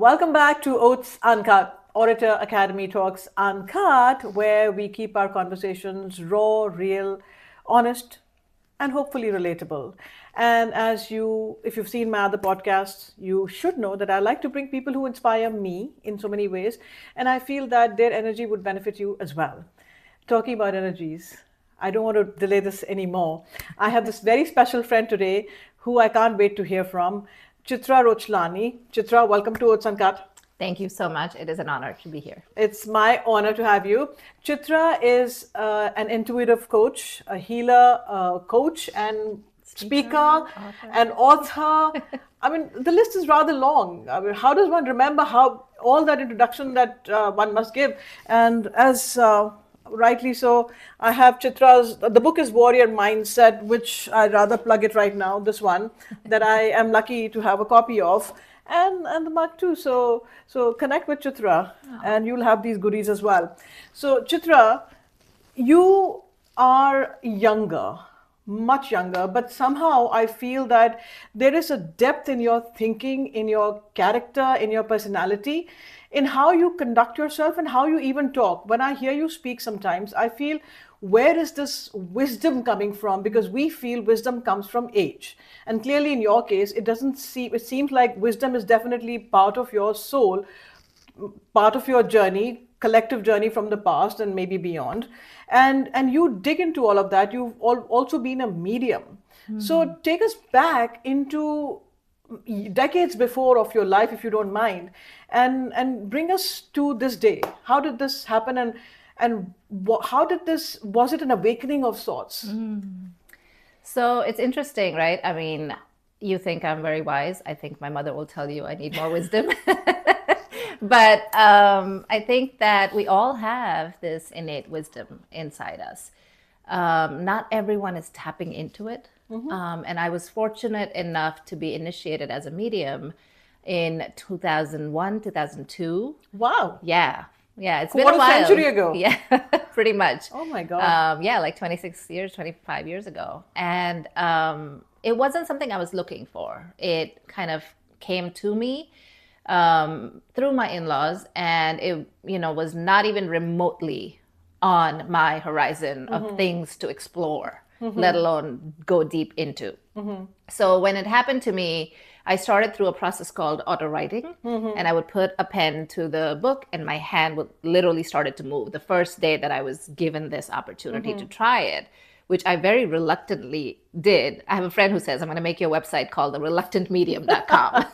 Welcome back to Oats Uncut, Orator Academy Talks Uncut, where we keep our conversations raw, real, honest, and hopefully relatable. And if you've seen my other podcasts, you should know that I like to bring people who inspire me in so many ways. And I feel that their energy would benefit you as well. Talking about energies, I don't want to delay this anymore. I have this very special friend today who I can't wait to hear from. Chitra Rochlani. Chitra, welcome to Oats Uncut. Thank you so much. It is an honor to be here. It's my honor to have you. Chitra is an intuitive coach, a healer, coach, and speaker, author. And author. I mean, the list is rather long. I mean, how does one remember how all that introduction that one must give? And as rightly so, I have Chitra's, the book is Warrior Mindset, which I'd rather plug it right now, this one, that I am lucky to have a copy of, and the mug too. So connect with Chitra, and you'll have these goodies as well. So Chitra, you are younger, much younger, but somehow I feel that there is a depth in your thinking, in your character, in your personality, in how you conduct yourself and how you even talk. When I hear you speak sometimes, I feel, where is this wisdom coming from? Because we feel wisdom comes from age. And clearly in your case, it seems like wisdom is definitely part of your soul, part of your journey, collective journey from the past and maybe beyond. And you dig into all of that. You've also been a medium. Mm-hmm. So take us back into decades before of your life, if you don't mind, and bring us to this day. How did this happen, and how did this, was it an awakening of sorts? So it's interesting, right? I mean, you think I'm very wise. I think my mother will tell you I need more wisdom. But I think that we all have this innate wisdom inside us. Not everyone is tapping into it. Mm-hmm. And I was fortunate enough to be initiated as a medium in 2001, 2002. Wow. Yeah. It's been a while. What, a century ago? Yeah, pretty much. Oh my God. Yeah, like 26 years, 25 years ago. And it wasn't something I was looking for. It kind of came to me through my in-laws, and it, was not even remotely on my horizon of mm-hmm. things to explore. Mm-hmm. Let alone go deep into. Mm-hmm. So when it happened to me, I started through a process called auto writing, mm-hmm. and I would put a pen to the book and my hand would literally started to move the first day that I was given this opportunity mm-hmm. to try it, which I very reluctantly did. I have a friend who says, I'm going to make you a website called thereluctantmedium.com.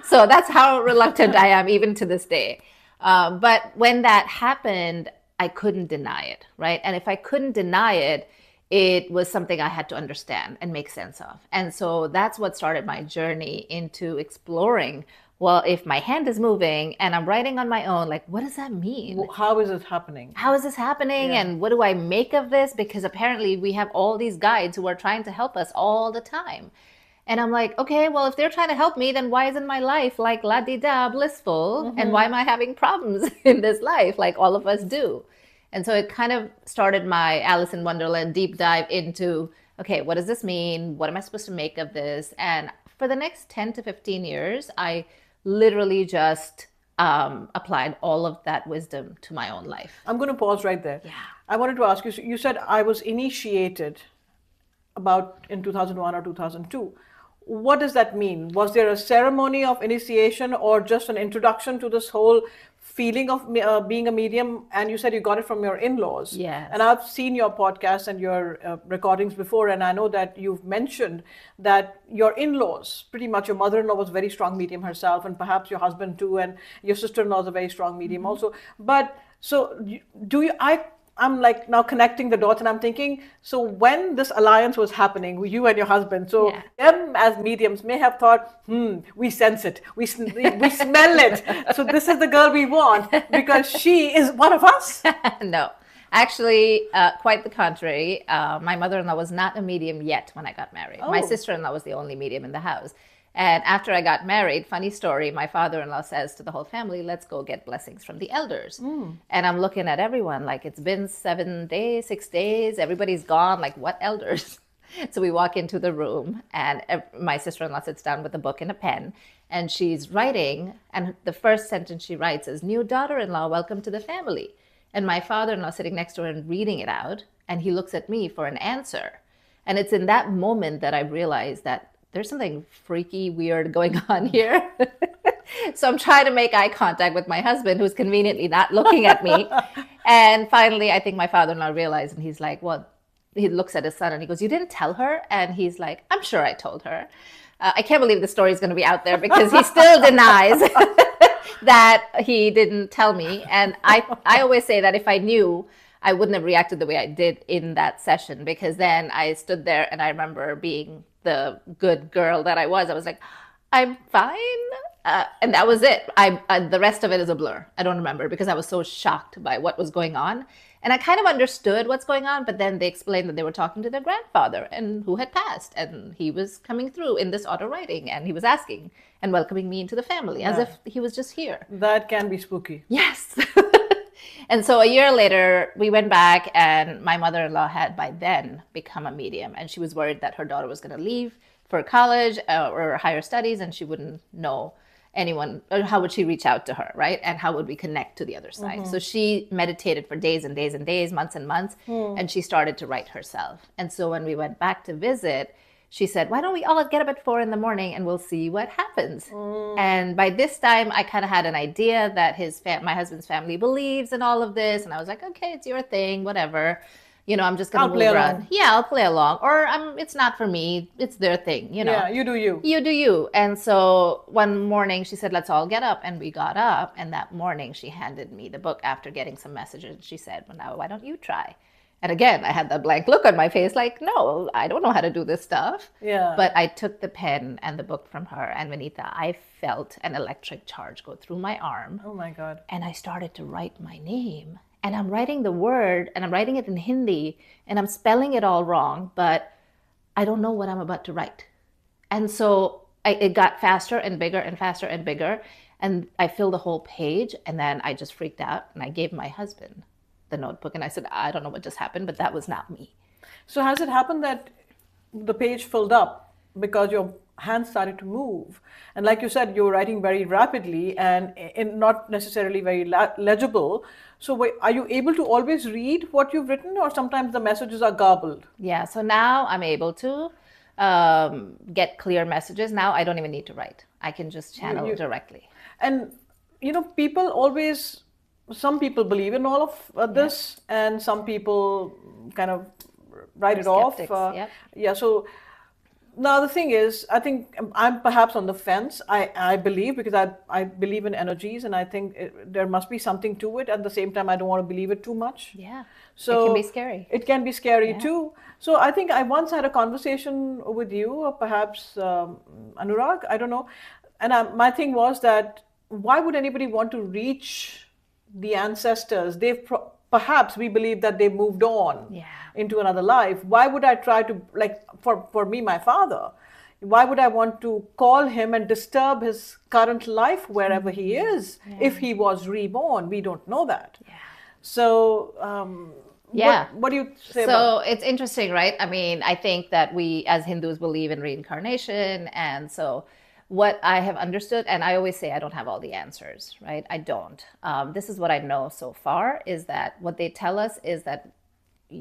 So that's how reluctant I am even to this day. But when that happened, I couldn't deny it, right? And if I couldn't deny it, it was something I had to understand and make sense of. And so that's what started my journey into exploring, well, if my hand is moving and I'm writing on my own, like, what does that mean? How is it happening? How is this happening? Yeah. And what do I make of this? Because apparently we have all these guides who are trying to help us all the time. And I'm like, okay, well, if they're trying to help me, then why isn't my life like la-di-da, blissful? Mm-hmm. And why am I having problems in this life like all of us do? And so it kind of started my Alice in Wonderland deep dive into, okay, what does this mean? What am I supposed to make of this? And for the next 10 to 15 years, I literally just applied all of that wisdom to my own life. I'm going to pause right there. Yeah. I wanted to ask you, you said I was initiated about in 2001 or 2002. What does that mean? Was there a ceremony of initiation or just an introduction to this whole feeling of being a medium? And you said you got it from your in-laws. Yes. And I've seen your podcast and your recordings before, and I know that you've mentioned that your in-laws, pretty much your mother-in-law was a very strong medium herself, and perhaps your husband too, and your sister-in-law is a very strong medium mm-hmm. also. But so I'm like now connecting the dots, and I'm thinking, so when this alliance was happening with you and your husband, so yeah. them as mediums may have thought, we sense it, we smell it. So this is the girl we want because she is one of us. No, actually, quite the contrary. My mother-in-law was not a medium yet when I got married. Oh. My sister-in-law was the only medium in the house. And after I got married, funny story, my father-in-law says to the whole family, let's go get blessings from the elders. And I'm looking at everyone like, it's been 6 days, everybody's gone, like, what elders? So we walk into the room, and my sister-in-law sits down with a book and a pen, and she's writing. And the first sentence she writes is, "New daughter-in-law, welcome to the family." And my father-in-law sitting next to her and reading it out, and he looks at me for an answer. And it's in that moment that I realized that there's something freaky, weird going on here. So I'm trying to make eye contact with my husband, who's conveniently not looking at me. And finally, I think my father-in-law realized, and he's like, well, he looks at his son and he goes, "You didn't tell her?" And he's like, "I'm sure I told her." I can't believe the story is going to be out there because he still denies that he didn't tell me. And I always say that if I knew, I wouldn't have reacted the way I did in that session, because then I stood there and I remember being the good girl that I was. I was like, "I'm fine." And that was it. The rest of it is a blur. I don't remember because I was so shocked by what was going on. And I kind of understood what's going on, but then they explained that they were talking to their grandfather and who had passed, and he was coming through in this auto writing, and he was asking and welcoming me into the family as if he was just here. That can be spooky. Yes. And so a year later, we went back, and my mother-in-law had by then become a medium, and she was worried that her daughter was going to leave for college or higher studies, and she wouldn't know anyone, or how would she reach out to her, right? And how would we connect to the other side? So she meditated for days and days and days, months and months, and she started to write herself. And so when we went back to visit, she said, "Why don't we all get up at 4 a.m. and we'll see what happens?" And by this time, I kind of had an idea that my husband's family believes in all of this. And I was like, okay, it's your thing, whatever. I'm just going to move around. Yeah, I'll play along. Or it's not for me. It's their thing, Yeah, you do you. You do you. And so one morning she said, "Let's all get up." And we got up. And that morning she handed me the book after getting some messages. She said, "Well, now why don't you try?" And again, I had that blank look on my face like, no, I don't know how to do this stuff. Yeah. But I took the pen and the book from her. And Vineeta, I felt an electric charge go through my arm. Oh my God. And I started to write my name. And I'm writing the word, and I'm writing it in Hindi, and I'm spelling it all wrong, but I don't know what I'm about to write. And so it got faster and bigger and faster and bigger, and I filled the whole page, and then I just freaked out, and I gave my husband the notebook, and I said, "I don't know what just happened, but that was not me." So has it happened that the page filled up because your hands started to move? And like you said, you were writing very rapidly and not necessarily very legible. So are you able to always read what you've written, or sometimes the messages are garbled? Yeah, so now I'm able to get clear messages. Now I don't even need to write. I can just channel directly. And, people always, some people believe in all of this, and some people kind of write it off. Yeah, so now the thing is, I think I'm perhaps on the fence. I believe, because I believe in energies, and I think there must be something to it. At the same time, I don't want to believe it too much. Yeah, so it can be scary. It can be scary too. So I think I once had a conversation with you, or perhaps Anurag, I don't know. And my thing was that, why would anybody want to reach the ancestors? Perhaps we believe that they moved on into another life. Why would I try to, like, for me, my father, why would I want to call him and disturb his current life wherever he is if he was reborn? We don't know that. Yeah. So, what do you say about it? So it's interesting, right? I mean, I think that we as Hindus believe in reincarnation. And so what I have understood, and I always say I don't have all the answers, right? I don't. This is what I know so far, is that what they tell us is that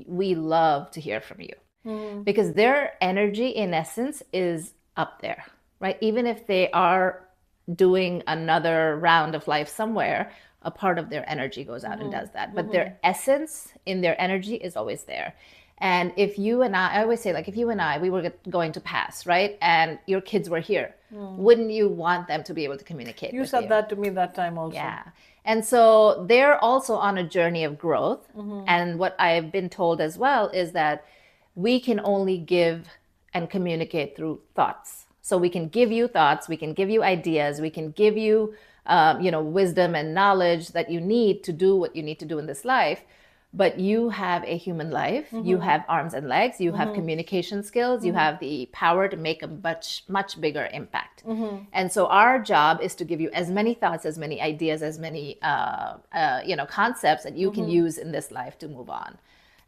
we love to hear from you, because their energy in essence is up there, right? Even if they are doing another round of life somewhere, a part of their energy goes out and does that. But their essence in their energy is always there. And if you and I always say, like, if you and I, we were going to pass, right? And your kids were here, wouldn't you want them to be able to communicate with you? You said that to me that time also. Yeah. And so they're also on a journey of growth. And what I've been told as well is that we can only give and communicate through thoughts. So we can give you thoughts, we can give you ideas, we can give you, wisdom and knowledge that you need to do what you need to do in this life. But you have a human life, you have arms and legs, you have communication skills, you have the power to make a much bigger impact. And so our job is to give you as many thoughts, as many ideas, as many concepts that you can use in this life to move on.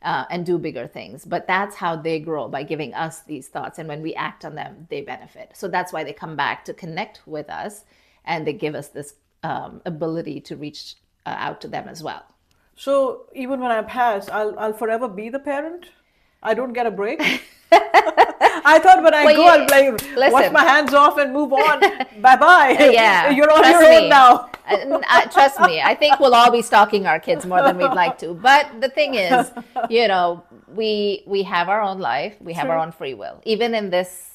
and do bigger things. But that's how they grow, by giving us these thoughts. And when we act on them, they benefit. So that's why they come back to connect with us, and they give us this ability to reach out to them as well. So even when I pass, I'll forever be the parent? I don't get a break? I thought when I go, I'll like, wash my hands off and move on. Bye-bye. Yeah. You're on your own now. Trust me, I think we'll all be stalking our kids more than we'd like to. But the thing is, we have our own life. We have our own free will. Even in this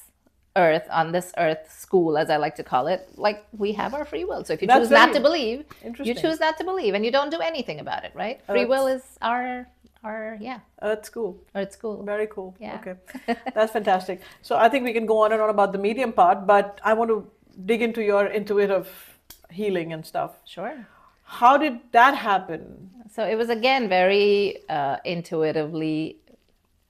earth, on this earth school, as I like to call it, like, we have our free will. So if you choose not to believe, you choose not to believe, and you don't do anything about it, right? Free will is our Earth school. Earth school. Very cool. Yeah. Okay. That's fantastic. So I think we can go on and on about the medium part, but I want to dig into your intuitive healing and stuff. Sure. How did that happen? So it was, again, very intuitively,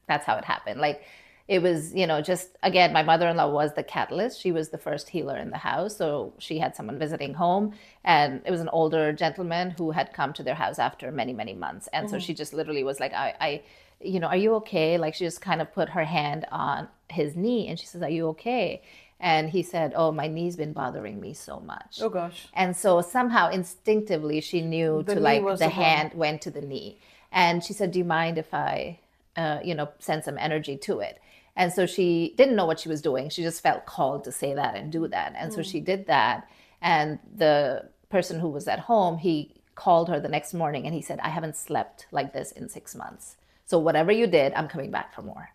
that's how it happened. Like, it was, just, again, my mother-in-law was the catalyst. She was the first healer in the house. So she had someone visiting home, and it was an older gentleman who had come to their house after many, many months. And so she just literally was like, are you okay? Like, she just kind of put her hand on his knee, and she says, are you okay? And he said, oh, my knee's been bothering me so much. Oh, gosh. And so somehow instinctively she knew the hand went to the knee. And she said, do you mind if I, send some energy to it? And so she didn't know what she was doing. She just felt called to say that and do that. And so she did that. And the person who was at home, he called her the next morning and he said, I haven't slept like this in 6 months. So whatever you did, I'm coming back for more.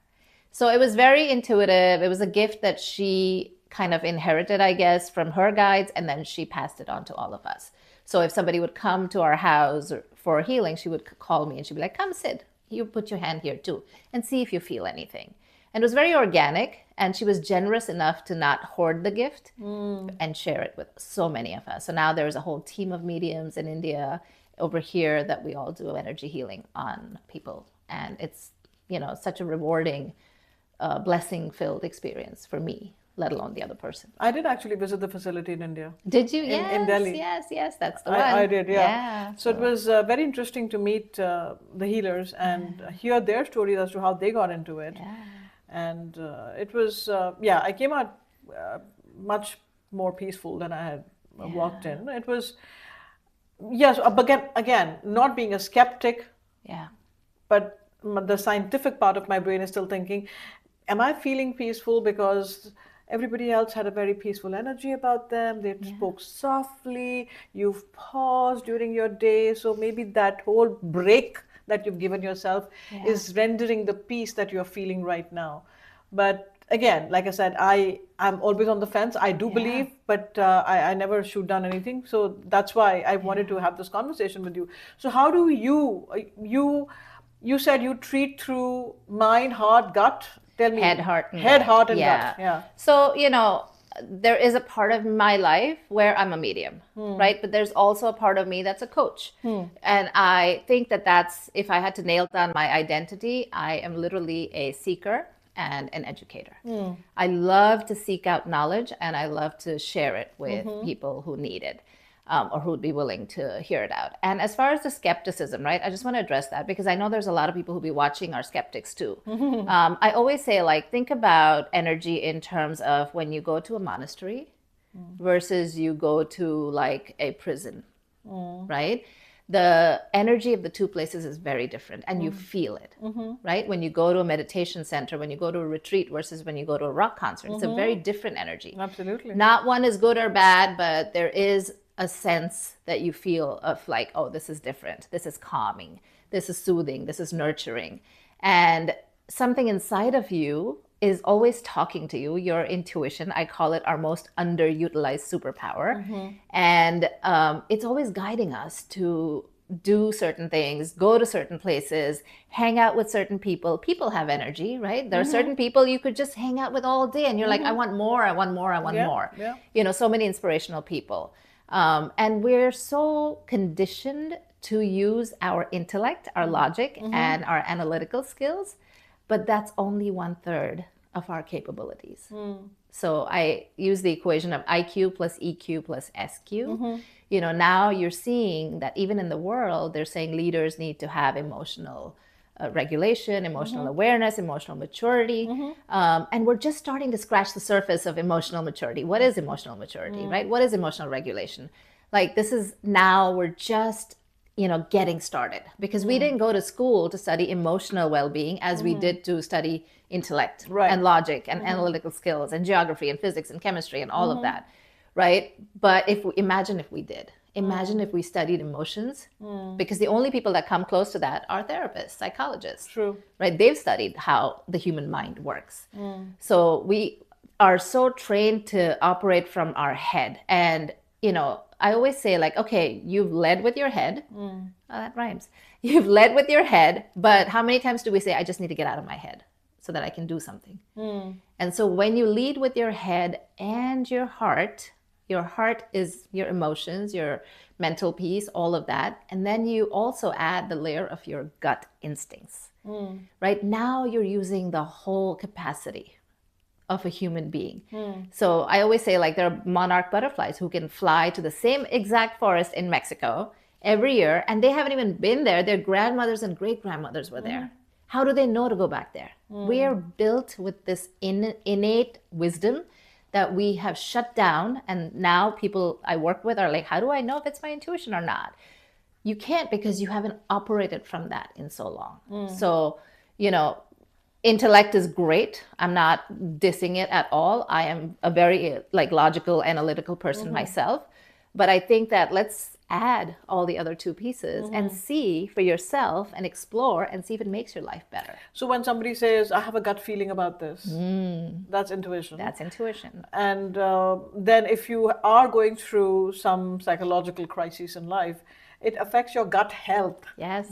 So it was very intuitive. It was a gift that she kind of inherited, I guess, from her guides. And then she passed it on to all of us. So if somebody would come to our house for healing, she would call me and she'd be like, come sit. You put your hand here too and see if you feel anything. And it was very organic, and she was generous enough to not hoard the gift and share it with so many of us. So now there's a whole team of mediums in India, over here, that we all do energy healing on people. And it's, such a rewarding, blessing-filled experience for me, let alone the other person. I did actually visit the facility in India. Did you? In Delhi. Yes, that's the one. I did, yeah. So it was very interesting to meet the healers and hear their stories as to how they got into it. Yeah. And it was, I came out much more peaceful than I had walked in. It was, yes, but again, not being a skeptic, but the scientific part of my brain is still thinking, am I feeling peaceful because everybody else had a very peaceful energy about them? They spoke softly, you've paused during your day, so maybe that whole break that you've given yourself is rendering the peace that you're feeling right now. But again, like I said, I'm always on the fence. I do believe, but I never shoot down anything. So that's why I wanted to have this conversation with you. So how do you said you treat through mind, heart, gut? Tell me. Head, heart, and gut. Yeah. So, there is a part of my life where I'm a medium, right? But there's also a part of me that's a coach. And I think that's, if I had to nail down my identity, I am literally a seeker and an educator. I love to seek out knowledge, and I love to share it with people who need it. Or who would be willing to hear it out. And as far as the skepticism, right, I just want to address that, because I know there's a lot of people who be watching are skeptics too. I always say, like, think about energy in terms of when you go to a monastery versus you go to like a prison, right? The energy of the two places is very different, and you feel it, right? When you go to a meditation center, when you go to a retreat versus when you go to a rock concert, it's a very different energy. Absolutely. Not one is good or bad, but there is a sense that you feel of like, oh, this is different. This is calming. This is soothing. This is nurturing. And something inside of you is always talking to you, your intuition. I call it our most underutilized superpower. And it's always guiding us to do certain things, go to certain places, hang out with certain people. People have energy, right? There are certain people you could just hang out with all day, and you're like, I want more, I want more, I want more. So many inspirational people. And we're so conditioned to use our intellect, our logic, and our analytical skills, but that's only 1/3 of our capabilities. So I use the equation of IQ plus EQ plus SQ. Now you're seeing that even in the world, they're saying leaders need to have emotional regulation, emotional awareness, emotional maturity. And we're just starting to scratch the surface of emotional maturity. What is emotional maturity, right? What is emotional regulation? Like this is now we're just, getting started because we didn't go to school to study emotional well-being as we did to study intellect and logic and analytical skills and geography and physics and chemistry and all of that, right? But imagine if we did. Imagine if we studied emotions, because the only people that come close to that are therapists, psychologists. True. Right? They've studied how the human mind works. So we are so trained to operate from our head. And, I always say like, okay, you've led with your head. Oh, that rhymes. You've led with your head, but how many times do we say, I just need to get out of my head so that I can do something? And so when you lead with your head and your heart is your emotions, your mental peace, all of that. And then you also add the layer of your gut instincts, right? Now you're using the whole capacity of a human being. So I always say like there are monarch butterflies who can fly to the same exact forest in Mexico every year, and they haven't even been there. Their grandmothers and great grandmothers were there. How do they know to go back there? We are built with this innate wisdom that we have shut down. And now people I work with are like, how do I know if it's my intuition or not? You can't, because you haven't operated from that in so long. So, intellect is great. I'm not dissing it at all. I am a very logical, analytical person myself. But I think that let's add all the other two pieces and see for yourself and explore and see if it makes your life better. So when somebody says, I have a gut feeling about this, that's intuition. That's intuition. And then if you are going through some psychological crisis in life, it affects your gut health. Yes.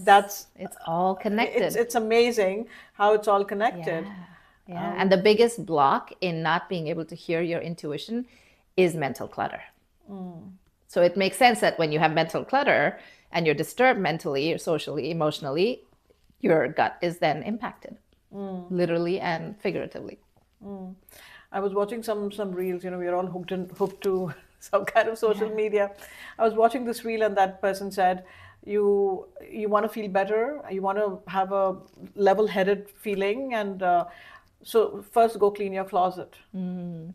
It's all connected. It's amazing how it's all connected. Yeah. And the biggest block in not being able to hear your intuition is mental clutter. So it makes sense that when you have mental clutter and you're disturbed mentally or socially, emotionally, your gut is then impacted, literally and figuratively. I was watching some reels. We are all hooked to some kind of social media. I was watching this reel, and that person said, you want to feel better, you want to have a level-headed feeling, and so first go clean your closet.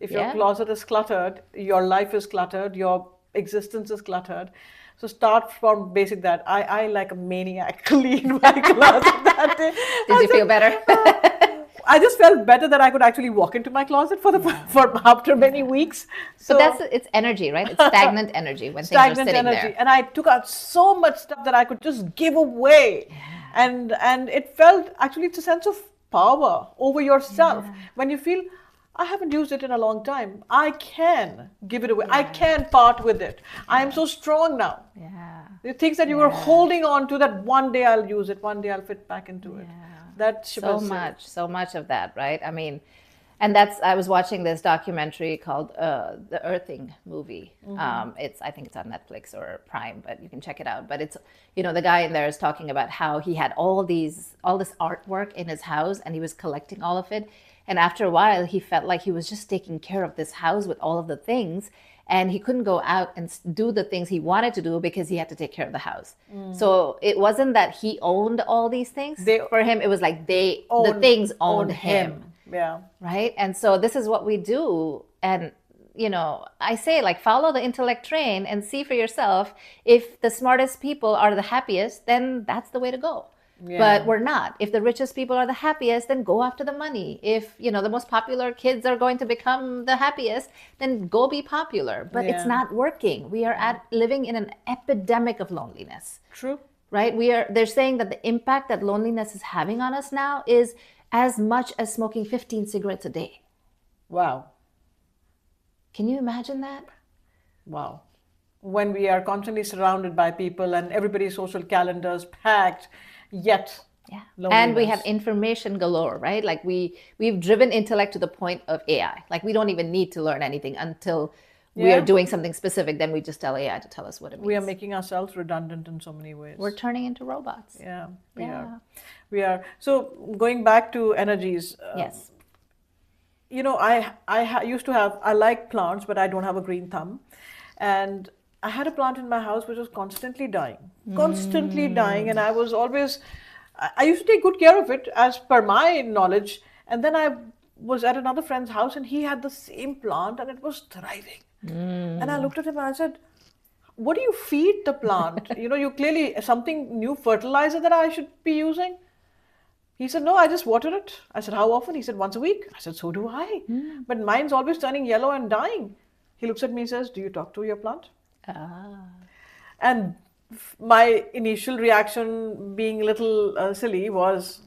If your closet is cluttered, your life is cluttered, your existence is cluttered. So start from basic that. I like a maniac cleaned my closet that day. Did you feel better? I just felt better that I could actually walk into my closet for after many weeks. So but it's energy, right? It's stagnant energy when things are sitting there. And I took out so much stuff that I could just give away, and it felt actually it's a sense of power over yourself when you feel, I haven't used it in a long time. I can give it away. I can part with it. I am so strong now. The things that you were holding on to, that one day I'll use it, one day I'll fit back into it. That's so much of that, right? I mean, and I was watching this documentary called the Earthing movie. I think it's on Netflix or Prime, but you can check it out. But it's, the guy in there is talking about how he had all this artwork in his house, and he was collecting all of it. And after a while, he felt like he was just taking care of this house with all of the things. And he couldn't go out and do the things he wanted to do because he had to take care of the house. So it wasn't that he owned all these things. For him, it was like the things owned him. Yeah. Right? And so this is what we do. And, I say follow the intellect train and see for yourself. If the smartest people are the happiest, then that's the way to go. But we're not. If the richest people are the happiest, then go after the money. If, the most popular kids are going to become the happiest, then go be popular. But it's not working. We are living in an epidemic of loneliness. True. Right? They're saying that the impact that loneliness is having on us now is as much as smoking 15 cigarettes a day. Wow. Can you imagine that? Wow. When we are constantly surrounded by people and everybody's social calendars packed, yet and we have information galore, right? We've driven intellect to the point of AI. We don't even need to learn anything until we are doing something specific. Then we just tell AI to tell us what it means. We are making ourselves redundant in so many ways. We're turning into robots. We are. So going back to energies. Yes. I used to have, I like plants, but I don't have a green thumb. And I had a plant in my house which was constantly dying. And I was always, I used to take good care of it as per my knowledge. And then I was at another friend's house and he had the same plant and it was thriving. And I looked at him and I said, what do you feed the plant? You clearly, something new fertilizer that I should be using? He said, no, I just water it. I said, how often? He said, once a week. I said, so do I. But mine's always turning yellow and dying. He looks at me and says, do you talk to your plant? And my initial reaction, being a little silly, was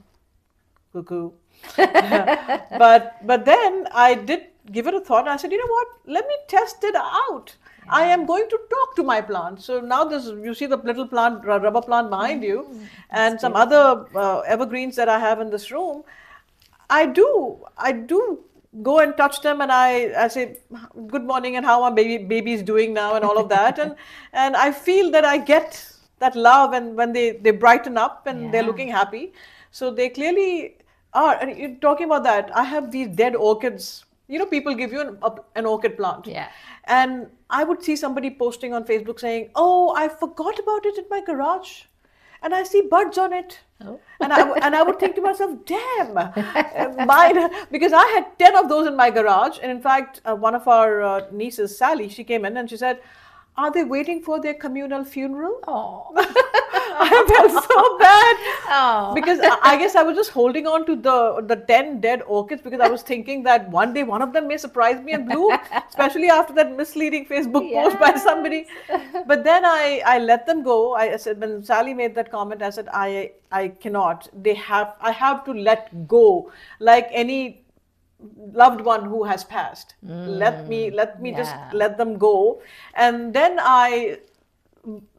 cuckoo. But then I did give it a thought. I said, you know what? Let me test it out. I am going to talk to my plant. So now you see the little plant, rubber plant behind you, and some other evergreens that I have in this room. I do go and touch them, and I say, good morning, and how are baby's doing now, and all of that. And I feel that I get that love, and when they brighten up and they're looking happy. So they clearly are. And you're talking about that. I have these dead orchids. People give you an orchid plant. Yeah. And I would see somebody posting on Facebook saying, oh, I forgot about it in my garage. And I see buds on it. Oh. And I would think to myself, damn, mine, because I had 10 of those in my garage. And in fact, one of our nieces, Sally, she came in and she said, are they waiting for their communal funeral? Oh. I felt so bad. Oh. Because I guess I was just holding on to the 10 dead orchids because I was thinking that one day one of them may surprise me and bloom, especially after that misleading Facebook post by somebody. But then I let them go. I said, when Sally made that comment, I said, I cannot. I have to let go, like any loved one who has passed. Let me just let them go. And then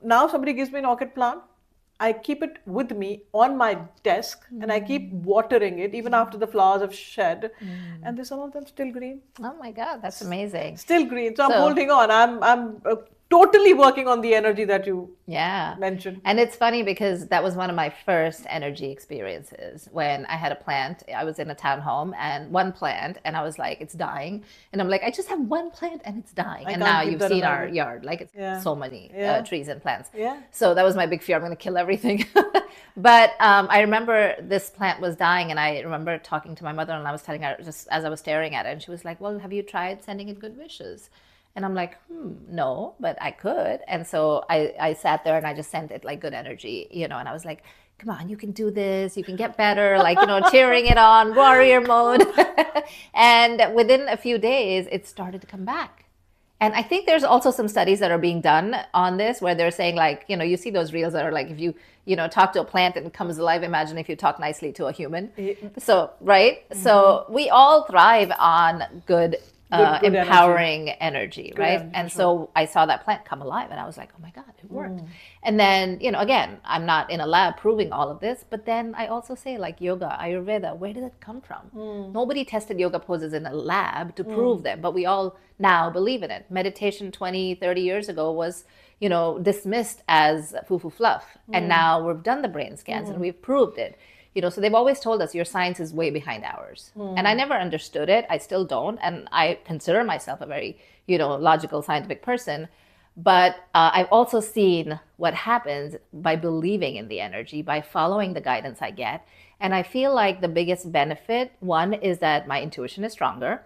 now somebody gives me an orchid plant, I keep it with me on my desk and I keep watering it even after the flowers have shed. And there's some of them still green. Oh my God, that's amazing. Still green. So I'm holding on. I'm totally working on the energy that you mentioned. And it's funny because that was one of my first energy experiences when I had a plant. I was in a townhome and one plant and I was like, it's dying. And I'm like, I just have one plant and it's dying. And now you've seen our yard, like it's so many trees and plants. Yeah. So that was my big fear. I'm going to kill everything. But I remember this plant was dying and I remember talking to my mother and I was telling her just as I was staring at it and she was like, well, have you tried sending it good wishes? And I'm like, no, but I could. And so I sat there and I just sent it like good energy, and I was like, come on, you can do this. You can get better. Like, cheering it on, warrior mode. And within a few days, it started to come back. And I think there's also some studies that are being done on this where they're saying like, you see those reels that are like, if you, talk to a plant and it comes alive, imagine if you talk nicely to a human. So, right? Mm-hmm. So we all thrive on good empowering energy, right? And so I saw that plant come alive and I was like, oh my God, it worked. And then, again, I'm not in a lab proving all of this, but then I also say like yoga, Ayurveda, where did it come from? Nobody tested yoga poses in a lab to prove them, but we all now believe in it. Meditation 20, 30 years ago was, dismissed as foo-foo fluff. And now we've done the brain scans and we've proved it. So they've always told us your science is way behind ours. And I never understood it. I still don't. And I consider myself a very, logical, scientific person. But I've also seen what happens by believing in the energy, by following the guidance I get. And I feel like the biggest benefit, one, is that my intuition is stronger.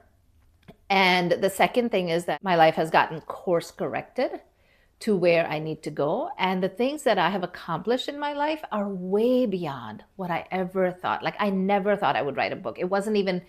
And the second thing is that my life has gotten course corrected to where I need to go. And the things that I have accomplished in my life are way beyond what I ever thought. Like I never thought I would write a book. It wasn't even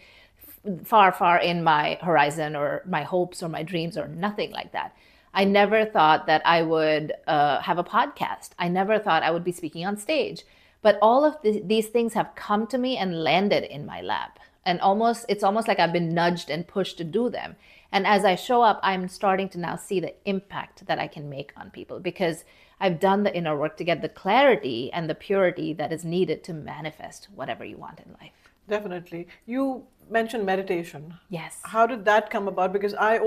far, far in my horizon or my hopes or my dreams or nothing like that. I never thought that I would have a podcast. I never thought I would be speaking on stage. But all of these things have come to me and landed in my lap. And it's almost like I've been nudged and pushed to do them. And as I show up, I'm starting to now see the impact that I can make on people because I've done the inner work to get the clarity and the purity that is needed to manifest whatever you want in life. Definitely. You mentioned meditation. Yes. How did that come about? Because I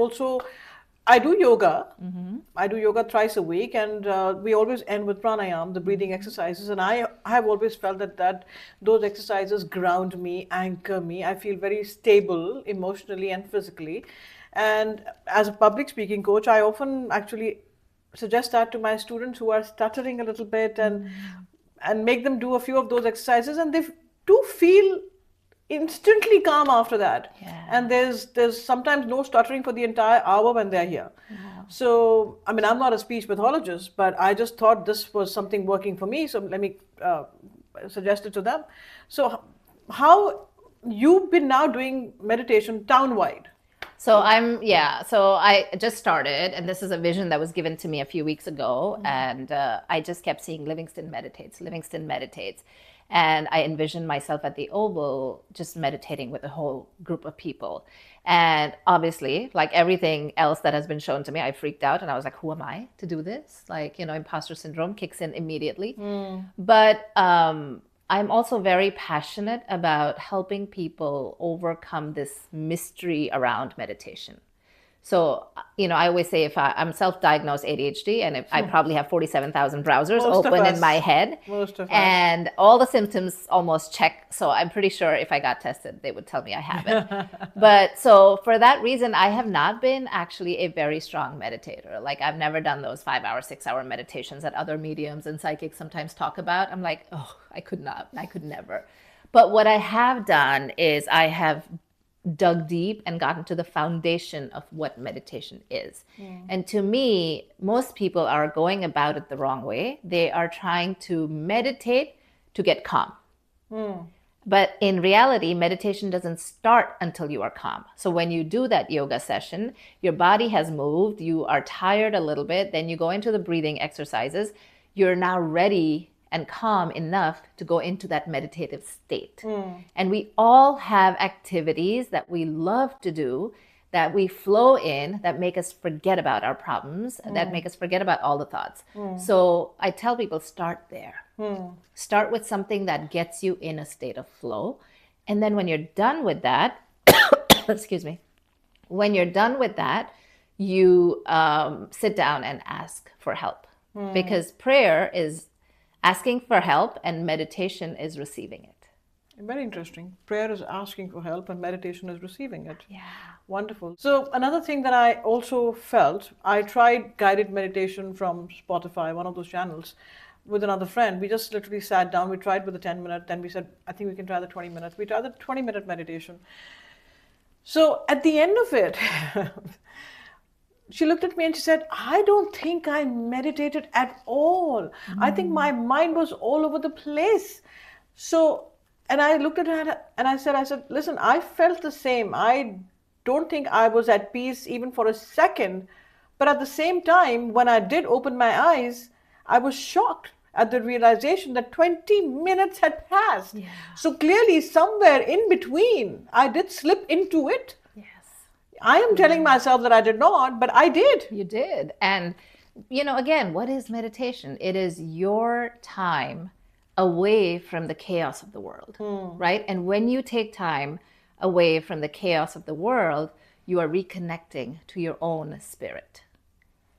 do yoga. I do yoga thrice a week and we always end with pranayama, the breathing exercises. And I have always felt that those exercises ground me, anchor me. I feel very stable emotionally and physically. And as a public speaking coach, I often actually suggest that to my students who are stuttering a little bit. And and make them do a few of those exercises, and they do feel instantly calm after that. Yeah. And there's sometimes no stuttering for the entire hour when they're here. Wow. So, I mean, I'm not a speech pathologist, but I just thought this was something working for me. So let me suggest it to them. So how you've been now doing meditation town-wide? So so I just started, and this is a vision that was given to me a few weeks ago, and I just kept seeing Livingston meditates. And I envisioned myself at the Oval just meditating with a whole group of people. And obviously, like everything else that has been shown to me, I freaked out and I was like, who am I to do this? Like, imposter syndrome kicks in immediately. But I'm also very passionate about helping people overcome this mystery around meditation. So, I always say if I'm self-diagnosed ADHD, and if I probably have 47,000 browsers open in my head, and all the symptoms almost check. So I'm pretty sure if I got tested, they would tell me I have it. But so for that reason, I have not been actually a very strong meditator. Like I've never done those 5-hour, 6-hour meditations that other mediums and psychics sometimes talk about. I'm like, oh, I could never. But what I have done is I have dug deep and gotten to the foundation of what meditation is. And to me, most people are going about it the wrong way. They are trying to meditate to get calm. But in reality, meditation doesn't start until you are calm. So when you do that yoga session, your body has moved, you are tired a little bit, then you go into the breathing exercises, you're now ready and calm enough to go into that meditative state. And we all have activities that we love to do, that we flow in, that make us forget about our problems, that make us forget about all the thoughts. So I tell people, start there. Start with something that gets you in a state of flow. And then when you're done with that, excuse me, when you're done with that, you sit down and ask for help. Because prayer is asking for help and meditation is receiving it. Very interesting. Prayer is asking for help and meditation is receiving it. Yeah. Wonderful. So another thing that I also felt, I tried guided meditation from Spotify, one of those channels, with another friend. We just literally sat down, we tried with the 10-minute, then we said, I think we can try the 20 minutes. We tried the 20-minute meditation. So at the end of it, she looked at me and she said, I don't think I meditated at all. I think my mind was all over the place. So, and I looked at her and I said, listen, I felt the same. I don't think I was at peace even for a second. But at the same time, when I did open my eyes, I was shocked at the realization that 20 minutes had passed. Yeah. So clearly somewhere in between, I did slip into it. I am telling myself that I did not, but I did. You did. And, again, what is meditation? It is your time away from the chaos of the world, right? And when you take time away from the chaos of the world, you are reconnecting to your own spirit.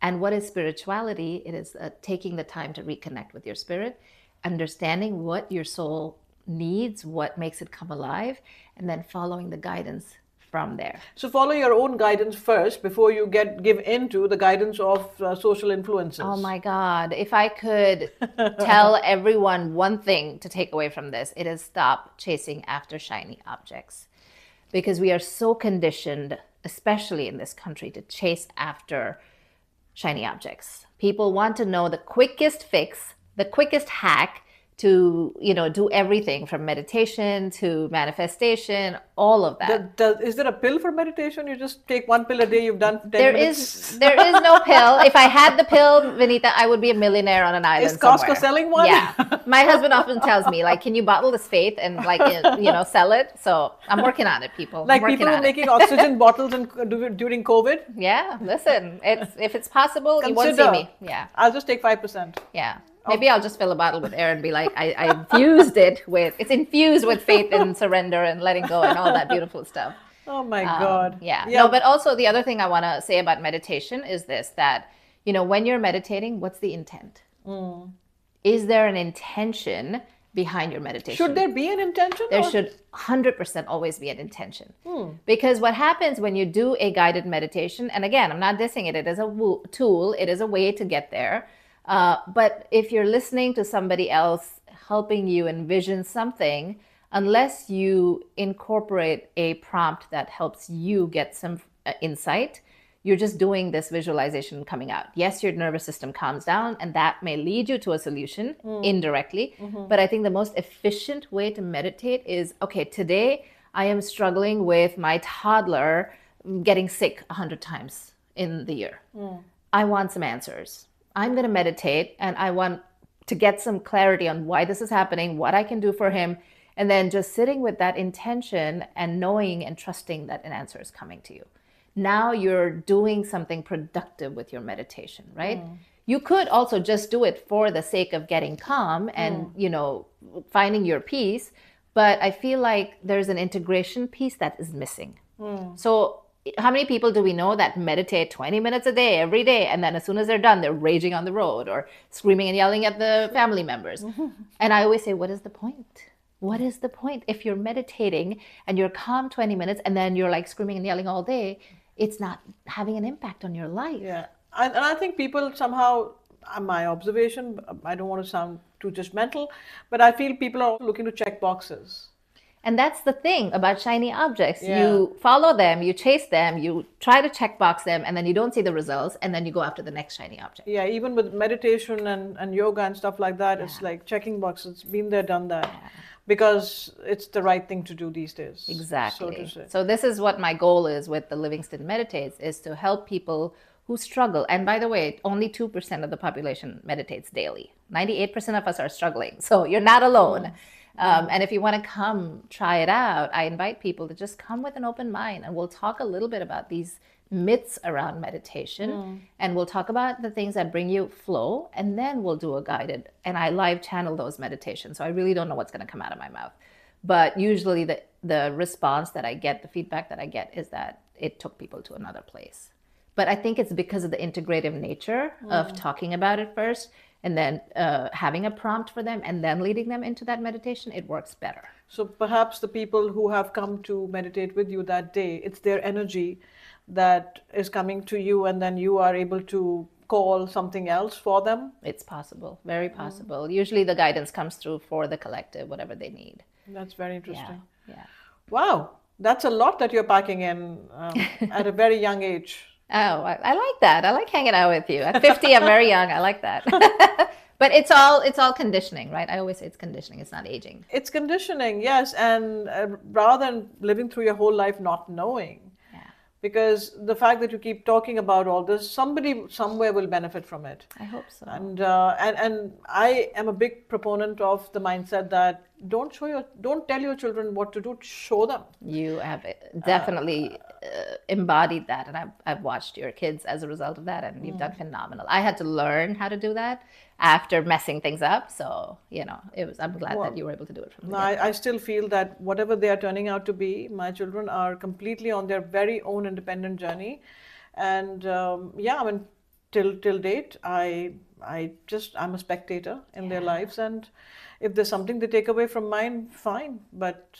And what is spirituality? It is taking the time to reconnect with your spirit, understanding what your soul needs, what makes it come alive, and then following the guidance from there. So follow your own guidance first before you give into the guidance of social influences. Oh my God. If I could tell everyone one thing to take away from this, it is stop chasing after shiny objects. Because we are so conditioned, especially in this country, to chase after shiny objects. People want to know the quickest fix, the quickest hack to, do everything from meditation to manifestation, all of that. Is there a pill for meditation? You just take one pill a day, you've done 10 minutes? There is no pill. If I had the pill, Vineeta, I would be a millionaire on an island somewhere. Is Costco somewhere. selling one? Yeah. My husband often tells me, can you bottle this faith and sell it? So I'm working on it, people. Like people who are making oxygen bottles during COVID? Yeah, listen, if it's possible, you won't see me. Yeah. I'll just take 5%. Yeah. Maybe I'll just fill a bottle with air and be like, I it's infused with faith and surrender and letting go and all that beautiful stuff. Oh my God. Yeah. No, but also the other thing I want to say about meditation is this, that, when you're meditating, what's the intent? Is there an intention behind your meditation? Should there be an intention? There should 100% always be an intention. Because what happens when you do a guided meditation, and again, I'm not dissing it, it is a tool, it is a way to get there. But if you're listening to somebody else helping you envision something unless you incorporate a prompt that helps you get some insight. You're just doing this visualization coming out. Yes, your nervous system calms down, and that may lead you to a solution indirectly. But I think the most efficient way to meditate is, okay, today I am struggling with my toddler getting sick 100 times in the year. I want some answers. I'm going to meditate, and I want to get some clarity on why this is happening, what I can do for him, and then just sitting with that intention and knowing and trusting that an answer is coming to you. Now you're doing something productive with your meditation, right? You could also just do it for the sake of getting calm and, you know, finding your peace. But I feel like there's an integration piece that is missing. So how many people do we know that meditate 20 minutes a day, every day, and then as soon as they're done, they're raging on the road or screaming and yelling at the family members? And I always say, what is the point? What is the point? If you're meditating and you're calm 20 minutes and then you're like screaming and yelling all day, it's not having an impact on your life. Yeah. And I think people somehow, my observation, I don't want to sound too judgmental, but I feel people are looking to check boxes. And that's the thing about shiny objects. You follow them, you chase them, you try to check box them, and then you don't see the results, and then you go after the next shiny object. Yeah, even with meditation and yoga and stuff like that, it's like checking boxes. Been there, done that. Because it's the right thing to do these days. Exactly. So to say. So this is what my goal is with the Livingston Meditates, is to help people who struggle. And by the way, only 2% of the population meditates daily. 98% of us are struggling. So you're not alone. And if you want to come try it out, I invite people to just come with an open mind, and we'll talk a little bit about these myths around meditation, and we'll talk about the things that bring you flow, and then we'll do a guided, and I live channel those meditations. So I really don't know what's going to come out of my mouth, but usually the response that I get, the feedback that I get, is that it took people to another place. But I think it's because of the integrative nature of talking about it first, and then having a prompt for them, and then leading them into that meditation. It works better. So perhaps the people who have come to meditate with you that day, it's their energy that is coming to you, and then you are able to call something else for them? It's possible, very possible. Usually the guidance comes through for the collective, whatever they need. That's very interesting. Yeah. Wow, that's a lot that you're packing in at a very young age. Oh, I like that. I like hanging out with you. At 50, I'm very young. I like that. But it's all conditioning, right? I always say it's conditioning. It's not aging. It's conditioning, yes. And rather than living through your whole life not knowing, because the fact that you keep talking about all this, somebody somewhere will benefit from it. I hope so. And I am a big proponent of the mindset that don't tell your children what to do, show them. You have definitely embodied that, and I've watched your kids as a result of that, and you've done phenomenal. I had to learn how to do that after messing things up, so I'm glad that you were able to do it from the beginning. I still feel that whatever they are turning out to be, my children are completely on their very own independent journey, and I mean, till date, I'm a spectator in their lives, and if there's something they take away from mine, fine, but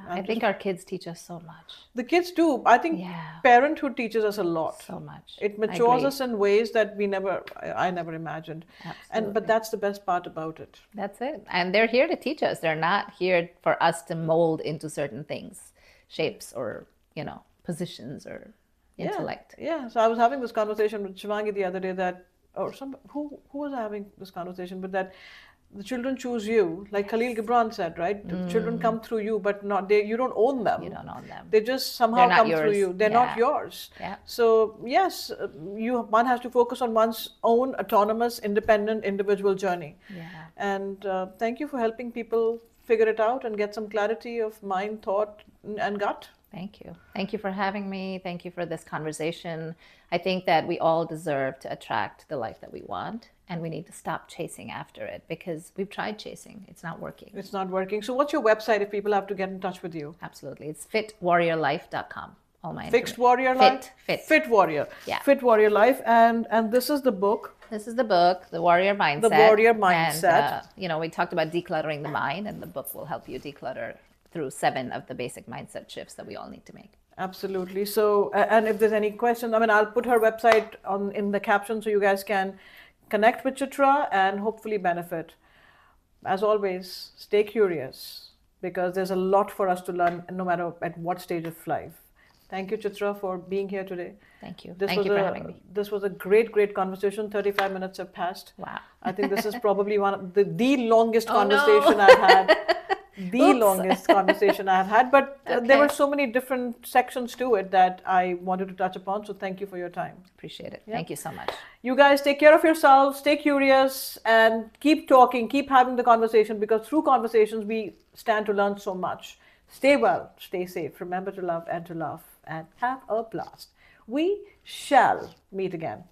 I think our kids teach us so much. The kids do. I think parenthood teaches us a lot. So much. It matures us in ways that I never imagined. Absolutely. But that's the best part about it. That's it. And they're here to teach us. They're not here for us to mold into certain things, shapes or, positions or intellect. Yeah. So I was having this conversation with Shivangi the other day who was having this conversation, but that the children choose you, like Khalil Gibran said, right? The children come through you, but you don't own them. You don't own them. They just somehow come through you. They're not yours. Yeah. So yes, one has to focus on one's own autonomous, independent, individual journey. Yeah. And thank you for helping people figure it out and get some clarity of mind, thought, and gut. Thank you. Thank you for having me. Thank you for this conversation. I think that we all deserve to attract the life that we want, and we need to stop chasing after it, because we've tried chasing. It's not working. It's not working. So what's your website if people have to get in touch with you? Absolutely. It's fitwarriorlife.com. All my Fixed Warrior Life? Fit Warrior. Yeah. Fit Warrior Life. And this is the book. This is the book, The Warrior Mindset. The Warrior Mindset. And, we talked about decluttering the mind, and the book will help you declutter through 7 of the basic mindset shifts that we all need to make. Absolutely. So, and if there's any questions, I'll put her website in the caption so you guys can connect with Chitra and hopefully benefit. As always, stay curious because there's a lot for us to learn no matter at what stage of life. Thank you, Chitra, for being here today. Thank you. Thank you for having me. This was a great conversation. 35 minutes have passed. Wow. I think this is probably one of the longest Oh, conversation no. I've had. The Oops. longest conversation I've had. But Okay. there were so many different sections to it that I wanted to touch upon. So thank you for your time. Appreciate it. Yeah. Thank you so much. You guys take care of yourselves, stay curious, and keep talking, keep having the conversation because through conversations we stand to learn so much. Stay well, stay safe. Remember to love and to laugh and have a blast. We shall meet again.